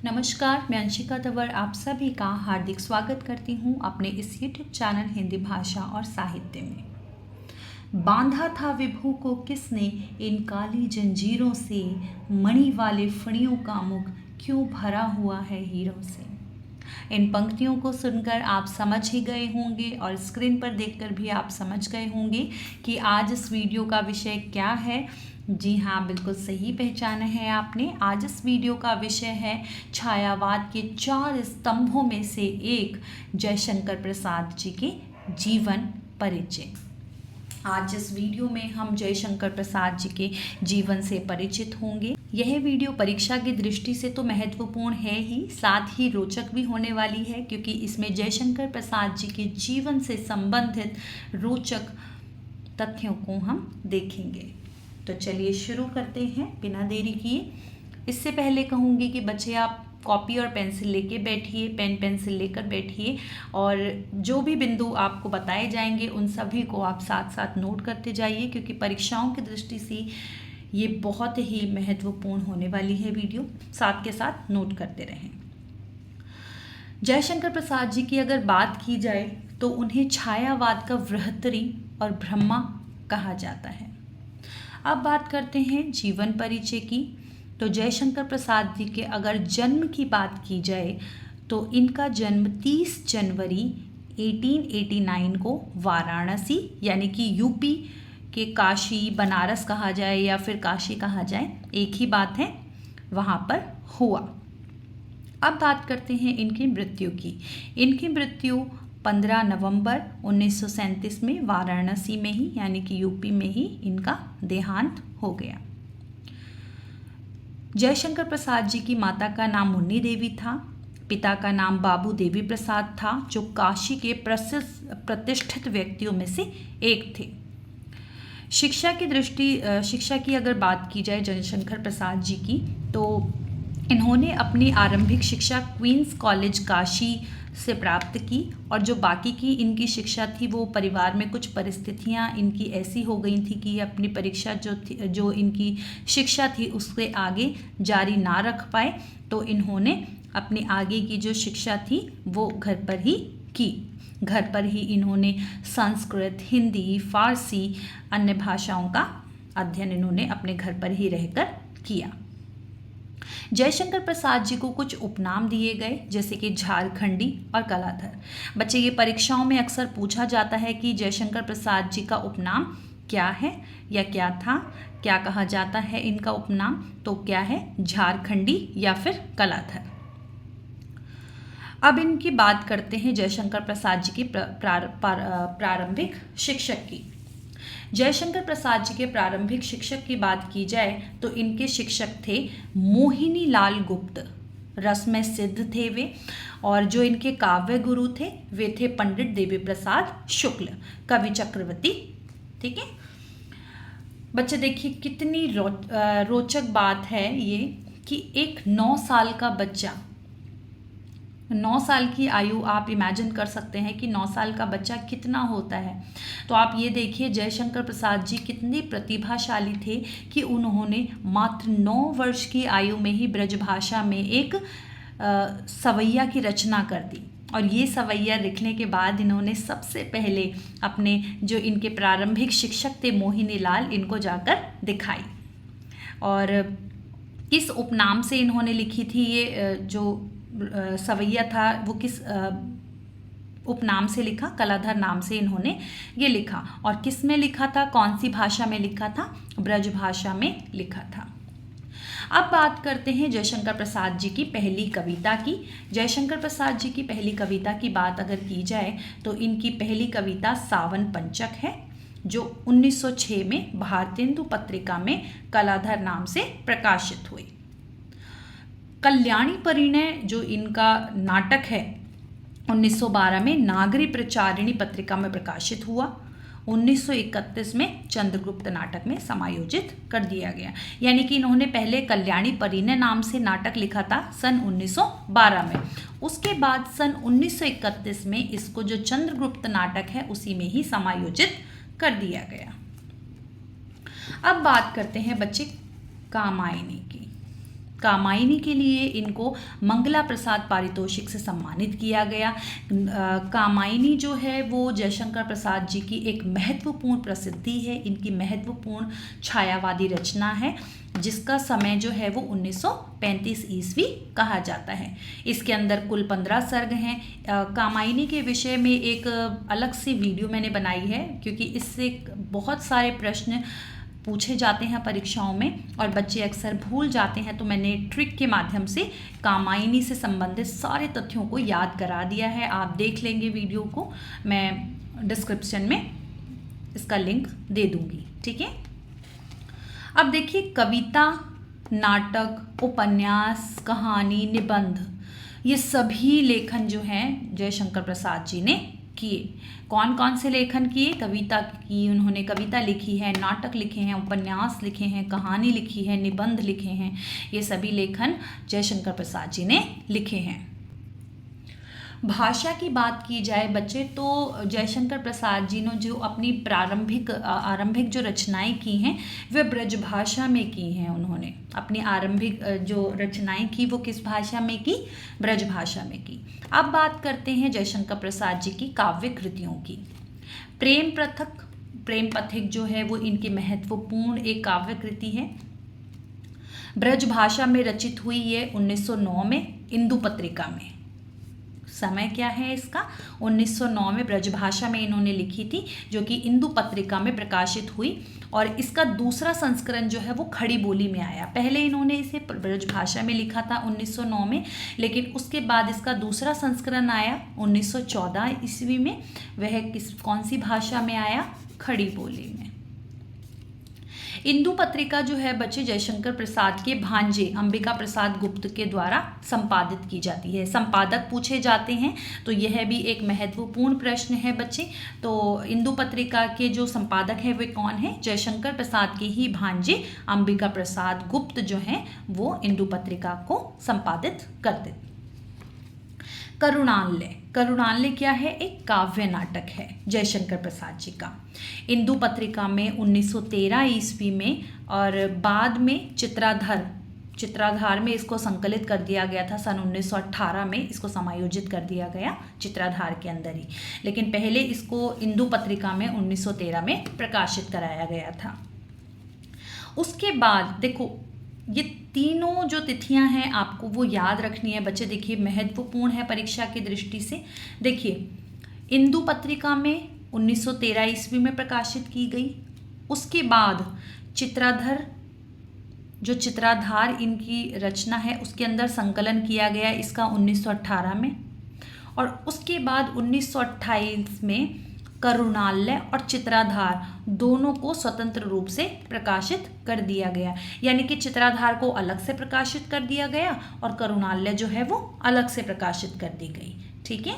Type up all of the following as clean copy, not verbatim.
नमस्कार, मैं अंशिका तंवर आप सभी का हार्दिक स्वागत करती हूँ अपने इस यूट्यूब चैनल हिंदी भाषा और साहित्य में। बांधा था विभू को किसने इन काली जंजीरों से, मणि वाले फणियों का मुख क्यों भरा हुआ है हीरों से। इन पंक्तियों को सुनकर आप समझ ही गए होंगे और स्क्रीन पर देखकर भी आप समझ गए होंगे कि आज इस वीडियो का विषय क्या है। जी हाँ, बिल्कुल सही पहचाना है आपने। आज इस वीडियो का विषय है छायावाद के 4 स्तंभों में से एक जयशंकर प्रसाद जी के जीवन परिचय। आज इस वीडियो में हम जयशंकर प्रसाद जी के जीवन से परिचित होंगे। यह वीडियो परीक्षा की दृष्टि से तो महत्वपूर्ण है ही, साथ ही रोचक भी होने वाली है, क्योंकि इसमें जयशंकर प्रसाद जी के जीवन से संबंधित रोचक तथ्यों को हम देखेंगे। तो चलिए शुरू करते हैं बिना देरी किए। इससे पहले कहूँगी कि बच्चे आप कॉपी और पेंसिल लेके बैठिए, पेन पेंसिल लेकर बैठिए और जो भी बिंदु आपको बताए जाएंगे उन सभी को आप साथ साथ नोट करते जाइए, क्योंकि परीक्षाओं की दृष्टि से ये बहुत ही महत्वपूर्ण होने वाली है वीडियो। साथ के साथ नोट करते रहें। जयशंकर प्रसाद जी की अगर बात की जाए तो उन्हें छायावाद का वृहत्तरी और ब्रह्मा कहा जाता है। अब बात करते हैं जीवन परिचय की। तो जयशंकर प्रसाद जी के अगर जन्म की बात की जाए तो इनका जन्म 30 जनवरी 1889 को वाराणसी यानी कि यूपी के काशी, बनारस कहा जाए या फिर काशी कहा जाए, एक ही बात है, वहाँ पर हुआ। अब बात करते हैं इनकी मृत्यु की। इनकी मृत्यु 15 नवंबर 1937 में वाराणसी में ही यानी कि यूपी में ही इनका देहांत हो गया। जयशंकर प्रसाद जी की माता का नाम मुन्नी देवी था, पिता का नाम बाबू देवी प्रसाद था, जो काशी के प्रसिद्ध प्रतिष्ठित व्यक्तियों में से एक थे। शिक्षा की अगर बात की जाए जयशंकर प्रसाद जी की, तो इन्होंने अपनी आरंभिक शिक्षा क्वींस कॉलेज काशी से प्राप्त की और जो बाकी की इनकी शिक्षा थी वो परिवार में कुछ परिस्थितियां इनकी ऐसी हो गई थी कि अपनी परीक्षा जो इनकी शिक्षा थी उससे आगे जारी ना रख पाए, तो इन्होंने अपनी आगे की जो शिक्षा थी वो घर पर ही की। घर पर ही इन्होंने संस्कृत, हिंदी, फारसी, अन्य भाषाओं का अध्ययन इन्होंने अपने घर पर ही रहकर किया। जयशंकर प्रसाद जी को कुछ उपनाम दिए गए, जैसे कि झारखंडी और कलाधर। बच्चे, ये परीक्षाओं में अक्सर पूछा जाता है कि जयशंकर प्रसाद जी का उपनाम क्या है या क्या था, क्या कहा जाता है इनका उपनाम, तो क्या है, झारखंडी या फिर कलाधर। अब इनकी बात करते हैं जयशंकर प्रसाद जी की प्रारंभिक शिक्षक की। जयशंकर प्रसाद जी के प्रारंभिक शिक्षक की बात की जाए तो इनके शिक्षक थे मोहिनी लाल गुप्त। रस में सिद्ध थे वे, और जो इनके काव्य गुरु थे वे थे पंडित देवी प्रसाद शुक्ल, कवि चक्रवर्ती। ठीक है बच्चे, देखिए कितनी रोचक बात है ये कि एक 9 साल का बच्चा, 9 साल की आयु, आप इमेजिन कर सकते हैं कि 9 साल का बच्चा कितना होता है। तो आप ये देखिए जयशंकर प्रसाद जी कितने प्रतिभाशाली थे कि उन्होंने मात्र 9 वर्ष की आयु में ही ब्रजभाषा में एक सवैया की रचना कर दी, और ये सवैया लिखने के बाद इन्होंने सबसे पहले अपने जो इनके प्रारंभिक शिक्षक थे मोहिनी लाल, इनको जाकर दिखाई। और किस उपनाम से इन्होंने लिखी थी ये जो सवैया था, वो किस उपनाम से लिखा, कलाधर नाम से इन्होंने ये लिखा। और किस में लिखा था, कौन सी भाषा में लिखा था, ब्रज भाषा में लिखा था। अब बात करते हैं जयशंकर प्रसाद जी की पहली कविता की। जयशंकर प्रसाद जी की पहली कविता की बात अगर की जाए तो इनकी पहली कविता सावन पंचक है, जो 1906 में भारतेंदु पत्रिका में कलाधर नाम से प्रकाशित हुई। कल्याणी परिणय जो इनका नाटक है 1912 में नागरी प्रचारिणी पत्रिका में प्रकाशित हुआ। 1931 में चंद्रगुप्त नाटक में समायोजित कर दिया गया। यानी कि इन्होंने पहले कल्याणी परिणय नाम से नाटक लिखा था सन 1912 में, उसके बाद सन 1931 में इसको जो चंद्रगुप्त नाटक है उसी में ही समायोजित कर दिया गया। अब बात करते हैं बच्चे कामायनी की। कामायनी के लिए इनको मंगला प्रसाद पारितोषिक से सम्मानित किया गया। कामायनी जो है वो जयशंकर प्रसाद जी की एक महत्वपूर्ण प्रसिद्धि है, इनकी महत्वपूर्ण छायावादी रचना है जिसका समय जो है वो 1935 ईस्वी कहा जाता है। इसके अंदर कुल 15 सर्ग हैं। कामायनी के विषय में एक अलग सी वीडियो मैंने बनाई है क्योंकि इससे बहुत सारे प्रश्न पूछे जाते हैं परीक्षाओं में और बच्चे अक्सर भूल जाते हैं, तो मैंने ट्रिक के माध्यम से कामायनी से संबंधित सारे तथ्यों को याद करा दिया है। आप देख लेंगे वीडियो को, मैं डिस्क्रिप्शन में इसका लिंक दे दूंगी। ठीक है, अब देखिए कविता, नाटक, उपन्यास, कहानी, निबंध, ये सभी लेखन जो हैं जयशंकर प्रसाद जी ने किए। कौन कौन से लेखन किए? कविता की, उन्होंने कविता लिखी है, नाटक लिखे हैं, उपन्यास लिखे हैं, कहानी लिखी है, निबंध लिखे हैं। ये सभी लेखन जयशंकर प्रसाद जी ने लिखे हैं। भाषा की बात की जाए बच्चे तो जयशंकर प्रसाद जी ने जो अपनी आरंभिक जो रचनाएं की हैं वे ब्रज भाषा में की हैं। उन्होंने अपनी आरंभिक जो रचनाएं की वो किस भाषा में की? ब्रज भाषा में की। अब बात करते हैं जयशंकर प्रसाद जी की काव्य कृतियों की। प्रेम पथिक जो है वो इनकी महत्वपूर्ण एक काव्य कृति है। ब्रज भाषा में रचित हुई है 1909 में इंदु पत्रिका में। समय क्या है इसका? 1909 में ब्रजभाषा में इन्होंने लिखी थी जो कि इंदु पत्रिका में प्रकाशित हुई और इसका दूसरा संस्करण जो है वो खड़ी बोली में आया। पहले इन्होंने इसे ब्रजभाषा में लिखा था 1909 में, लेकिन उसके बाद इसका दूसरा संस्करण आया 1914 ईस्वी में। वह कौन सी भाषा में आया? खड़ी बोली में। इंदु पत्रिका जो है बच्चे जयशंकर प्रसाद के भांजे अंबिका प्रसाद गुप्त के द्वारा संपादित की जाती है। संपादक पूछे जाते हैं तो यह भी एक महत्वपूर्ण प्रश्न है बच्चे। तो इंदु पत्रिका के जो संपादक है वे कौन है? जयशंकर प्रसाद के ही भांजे अंबिका प्रसाद गुप्त जो हैं वो इंदु पत्रिका को संपादित करते। करुणालय क्या है? एक काव्य नाटक है जयशंकर प्रसाद जी का। इंदु पत्रिका में 1913 ईस्वी में और बाद में चित्राधार में इसको संकलित कर दिया गया था। सन 1918 में इसको समायोजित कर दिया गया चित्राधार के अंदर ही, लेकिन पहले इसको इंदु पत्रिका में 1913 में प्रकाशित कराया गया था। उसके बाद देखो ये तीनों जो तिथियां हैं आपको वो याद रखनी है बच्चे। देखिए महत्वपूर्ण है परीक्षा की दृष्टि से। देखिए इंदु पत्रिका में 1913 ईस्वी में प्रकाशित की गई। उसके बाद चित्राधार इनकी रचना है उसके अंदर संकलन किया गया इसका 1918 में, और उसके बाद 1928 में करुणालय और चित्राधार दोनों को स्वतंत्र रूप से प्रकाशित कर दिया गया। यानी कि चित्राधार को अलग से प्रकाशित कर दिया गया और करुणालय जो है वो अलग से प्रकाशित कर दी गई। ठीक है,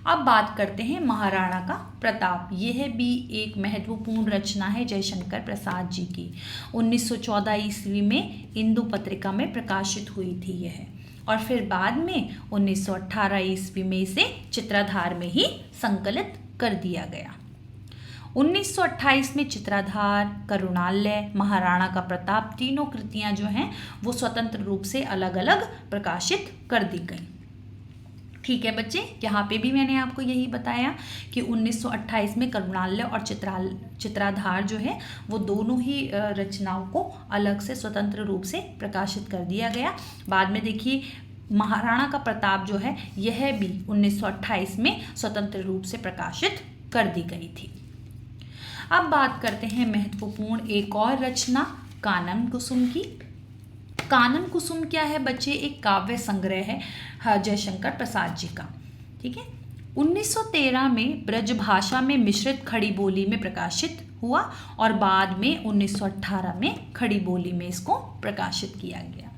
अब बात करते हैं महाराणा का प्रताप। यह भी एक महत्वपूर्ण रचना है जयशंकर प्रसाद जी की। 1914 ईस्वी में इंदु पत्रिका में प्रकाशित हुई थी यह, और फिर बाद में 1918 ईस्वी में इसे चित्राधार में ही संकलित कर दिया गया। 1928 में चित्राधार, करुणालय, महाराणा का प्रताप तीनों कृतियां जो हैं वो स्वतंत्र रूप से अलग अलग प्रकाशित कर दी गई। ठीक है बच्चे, यहाँ पे भी मैंने आपको यही बताया कि 1928 में करुणालय और चित्राधार जो है वो दोनों ही रचनाओं को अलग से स्वतंत्र रूप से प्रकाशित कर दिया गया। बाद में देखिए महाराणा का प्रताप जो है यह भी 1928 में स्वतंत्र रूप से प्रकाशित कर दी गई थी। अब बात करते हैं महत्वपूर्ण एक और रचना कानन कुसुम की। कानन कुसुम क्या है बच्चे? एक काव्य संग्रह है जयशंकर प्रसाद जी का। ठीक है, 1913 में ब्रज भाषा में मिश्रित खड़ी बोली में प्रकाशित हुआ और बाद में 1918 में खड़ी बोली में इसको प्रकाशित किया गया।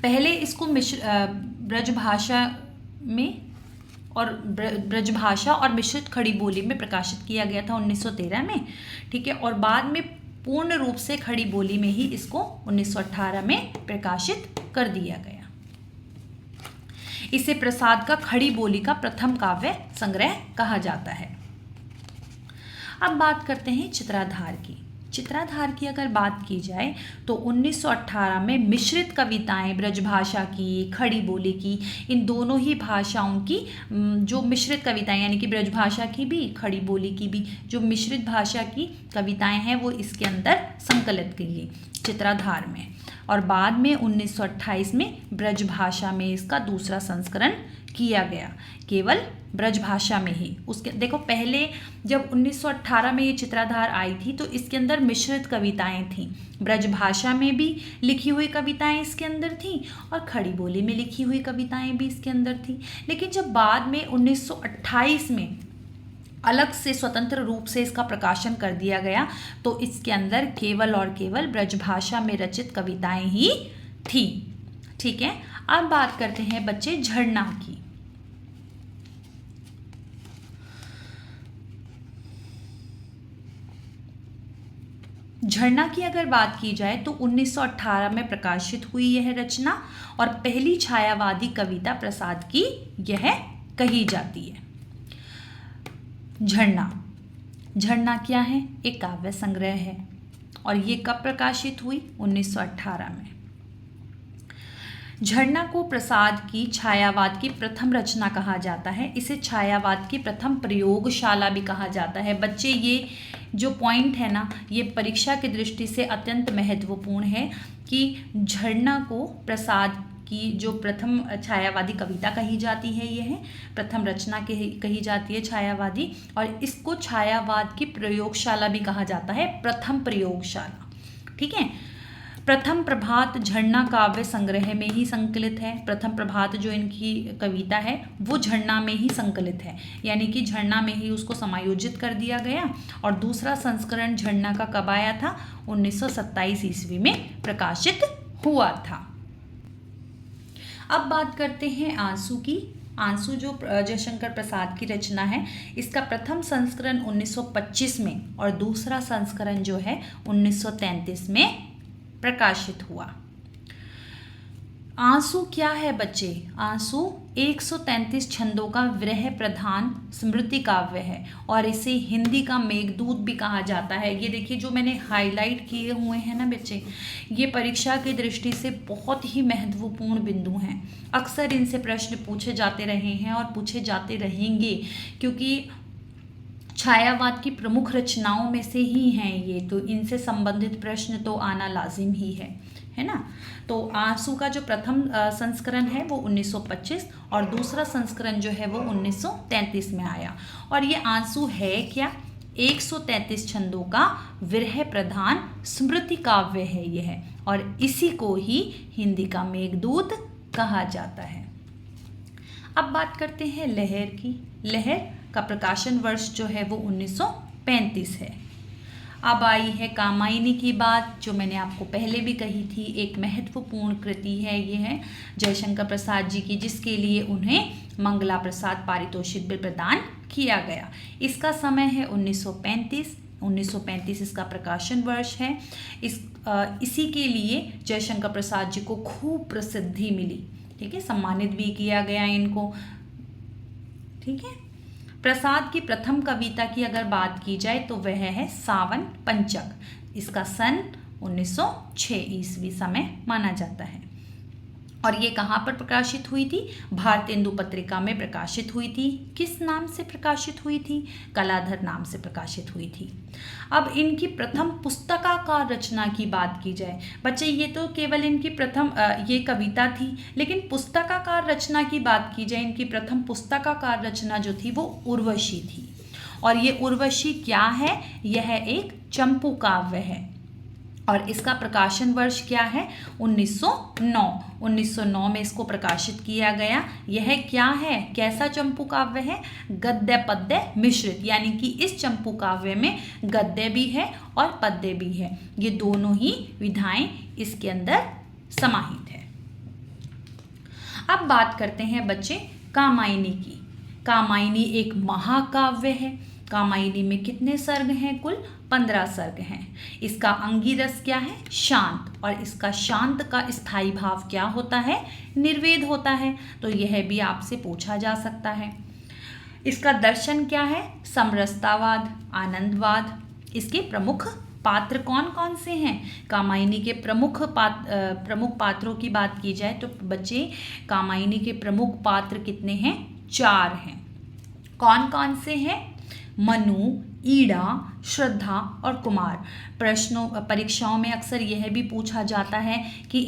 पहले इसको ब्रज भाषा और मिश्रित खड़ी बोली में प्रकाशित किया गया था 1913 में। ठीक है, और बाद में पूर्ण रूप से खड़ी बोली में ही इसको 1918 में प्रकाशित कर दिया गया। इसे प्रसाद का खड़ी बोली का प्रथम काव्य संग्रह कहा जाता है। अब बात करते हैं चित्राधार की। चित्राधार की अगर बात की जाए तो 1918 में मिश्रित कविताएं ब्रजभाषा की, खड़ी बोली की, इन दोनों ही भाषाओं की जो मिश्रित कविताएं यानी कि ब्रजभाषा की भी, खड़ी बोली की भी, जो मिश्रित भाषा की कविताएं हैं वो इसके अंदर संकलित की गई चित्राधार में। और बाद में 1928 में ब्रजभाषा में इसका दूसरा संस्करण किया गया, केवल ब्रजभाषा में ही। उसके देखो पहले जब 1918 में ये चित्राधार आई थी तो इसके अंदर मिश्रित कविताएं थीं, ब्रजभाषा में भी लिखी हुई कविताएं इसके अंदर थीं और खड़ी बोली में लिखी हुई कविताएं भी इसके अंदर थीं। लेकिन जब बाद में 1928 में अलग से स्वतंत्र रूप से इसका प्रकाशन कर दिया गया तो इसके अंदर केवल और केवल ब्रजभाषा में रचित कविताएं ही थी। ठीक है, अब बात करते हैं बच्चे झरना की। झरना की अगर बात की जाए तो 1918 में प्रकाशित हुई यह रचना और पहली छायावादी कविता प्रसाद की यह कही जाती है। झरना, झरना क्या है? एक काव्य संग्रह है और ये कब प्रकाशित हुई? 1918 में। झरना को प्रसाद की छायावाद की प्रथम रचना कहा जाता है। इसे छायावाद की प्रथम प्रयोगशाला भी कहा जाता है। बच्चे ये जो पॉइंट है ना, ये परीक्षा की दृष्टि से अत्यंत महत्वपूर्ण है कि झरना को प्रसाद की जो प्रथम छायावादी कविता कही जाती है, यह है प्रथम रचना कही जाती है छायावादी, और इसको छायावाद की प्रयोगशाला भी कहा जाता है, प्रथम प्रयोगशाला। ठीक है, प्रथम प्रभात झरना काव्य संग्रह में ही संकलित है। प्रथम प्रभात जो इनकी कविता है वो झरना में ही संकलित है, यानी कि झरना में ही उसको समायोजित कर दिया गया। और दूसरा संस्करण झरना का कब आया था? 1927 ईस्वी में प्रकाशित हुआ था। अब बात करते हैं आंसू की। आंसू जो जयशंकर प्रसाद की रचना है, इसका प्रथम संस्करण 1925 में और दूसरा संस्करण जो है 1933 में प्रकाशित हुआ। आंसू क्या है बच्चे? आंसू 133 छंदों का विरह प्रधान स्मृति काव्य है और इसे हिंदी का मेघदूत भी कहा जाता है। ये देखिए जो मैंने हाईलाइट किए हुए हैं ना बच्चे, ये परीक्षा की दृष्टि से बहुत ही महत्वपूर्ण बिंदु हैं। अक्सर इनसे प्रश्न पूछे जाते रहे हैं और पूछे जाते रहेंगे, क्योंकि छायावाद की प्रमुख रचनाओं में से ही हैं ये, तो इनसे संबंधित प्रश्न तो आना लाजिम ही है ना। तो आंसू का जो प्रथम संस्करण है वो 1925 और दूसरा संस्करण जो है वो 1933 में आया। और ये आंसू है क्या? 133 छंदों का विरह प्रधान स्मृति काव्य है यह, और इसी को ही हिंदी का मेघदूत कहा जाता है। अब बात करते हैं लहर की। लहर का प्रकाशन वर्ष जो है वो 1935 है। अब आई है कामायनी की बात, जो मैंने आपको पहले भी कही थी, एक महत्वपूर्ण कृति है। ये है जयशंकर प्रसाद जी की, जिसके लिए उन्हें मंगला प्रसाद पारितोषिक भी प्रदान किया गया। इसका समय है 1935। 1935 इसका प्रकाशन वर्ष है। इसी के लिए जयशंकर प्रसाद जी को खूब प्रसिद्धि मिली। ठीक है, सम्मानित भी किया गया इनको। ठीक है, प्रसाद की प्रथम कविता की अगर बात की जाए तो वह है सावन पंचक। इसका सन 1906 ईस्वी समय माना जाता है। और ये कहाँ पर प्रकाशित हुई थी? भारतेंदु पत्रिका में प्रकाशित हुई थी। किस नाम से प्रकाशित हुई थी? कलाधर नाम से प्रकाशित हुई थी। अब इनकी प्रथम पुस्तकाकार रचना की बात की जाए, बच्चे ये तो केवल इनकी प्रथम ये कविता थी, लेकिन पुस्तकाकार रचना की बात की जाए, इनकी प्रथम पुस्तकाकार रचना जो थी वो उर्वशी थी। और ये उर्वशी क्या है? यह एक चंपू काव्य है और इसका प्रकाशन वर्ष क्या है? 1909। 1909 में इसको प्रकाशित किया गया। यह क्या है? कैसा चंपू काव्य है? गद्य पद्य मिश्रित, यानी कि इस चंपू काव्य में गद्य भी है और पद्य भी है। ये दोनों ही विधाएं इसके अंदर समाहित है। अब बात करते हैं बच्चे कामायनी की। कामायनी एक महाकाव्य है। कामायनी में कितने सर्ग हैं? कुल 15 सर्ग हैं। इसका अंगिरस क्या है? शांत। और इसका शांत का स्थायी भाव क्या होता है? निर्वेद होता है। तो यह भी आपसे पूछा जा सकता है। इसका दर्शन क्या है? समरसतावाद, आनंदवाद इसके प्रमुख पात्र कौन कौन से हैं? कामायनी के प्रमुख पात्रों की बात की जाए तो बच्चे कामायनी के प्रमुख पात्र कितने हैं? 4 हैं। कौन कौन से हैं? मनु, ईड़ा, श्रद्धा और कुमार। परीक्षाओं में अक्सर यह भी पूछा जाता है कि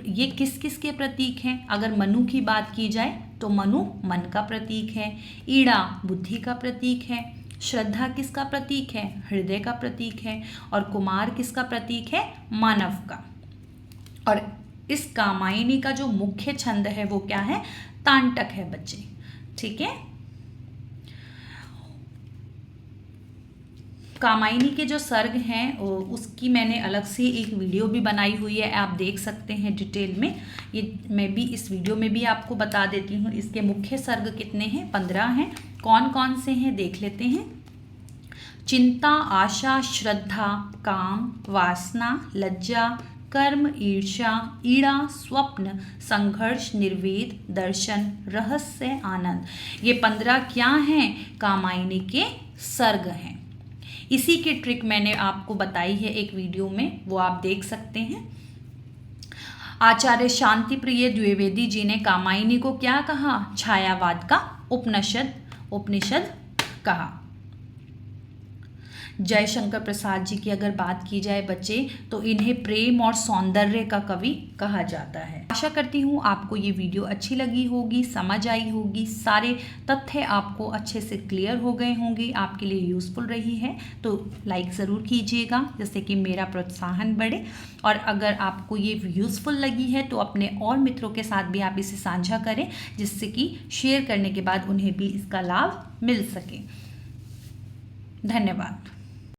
ये किस किस के प्रतीक हैं। अगर मनु की बात की जाए तो मनु मन का प्रतीक है, ईड़ा बुद्धि का प्रतीक है, श्रद्धा किसका प्रतीक है? हृदय का प्रतीक है, और कुमार किसका प्रतीक है? मानव का। और इस कामायनी का जो मुख्य छंद है वो क्या है? तांटक है बच्चे। ठीक है। कामायनी के जो सर्ग हैं उसकी मैंने अलग से एक वीडियो भी बनाई हुई है, आप देख सकते हैं डिटेल में। ये मैं भी इस वीडियो में भी आपको बता देती हूँ। इसके मुख्य सर्ग कितने हैं? 15 हैं। कौन कौन से हैं देख लेते हैं। चिंता, आशा, श्रद्धा, काम, वासना, लज्जा, कर्म, ईर्ष्या, ईड़ा, स्वप्न, संघर्ष, निर्वेद, दर्शन, रहस्य, आनंद। ये 15 क्या हैं? कामायनी के सर्ग हैं। इसी की ट्रिक मैंने आपको बताई है एक वीडियो में, वो आप देख सकते हैं। आचार्य शांति प्रिय द्विवेदी जी ने कामायनी को क्या कहा? छायावाद का उपनिषद कहा। जयशंकर प्रसाद जी की अगर बात की जाए बच्चे तो इन्हें प्रेम और सौंदर्य का कवि कहा जाता है। आशा करती हूँ आपको ये वीडियो अच्छी लगी होगी, समझ आई होगी, सारे तथ्य आपको अच्छे से क्लियर हो गए होंगे, आपके लिए यूज़फुल रही है तो लाइक ज़रूर कीजिएगा जिससे कि मेरा प्रोत्साहन बढ़े। और अगर आपको ये यूज़फुल लगी है तो अपने और मित्रों के साथ भी आप इसे साझा करें जिससे कि शेयर करने के बाद उन्हें भी इसका लाभ मिल सके। धन्यवाद।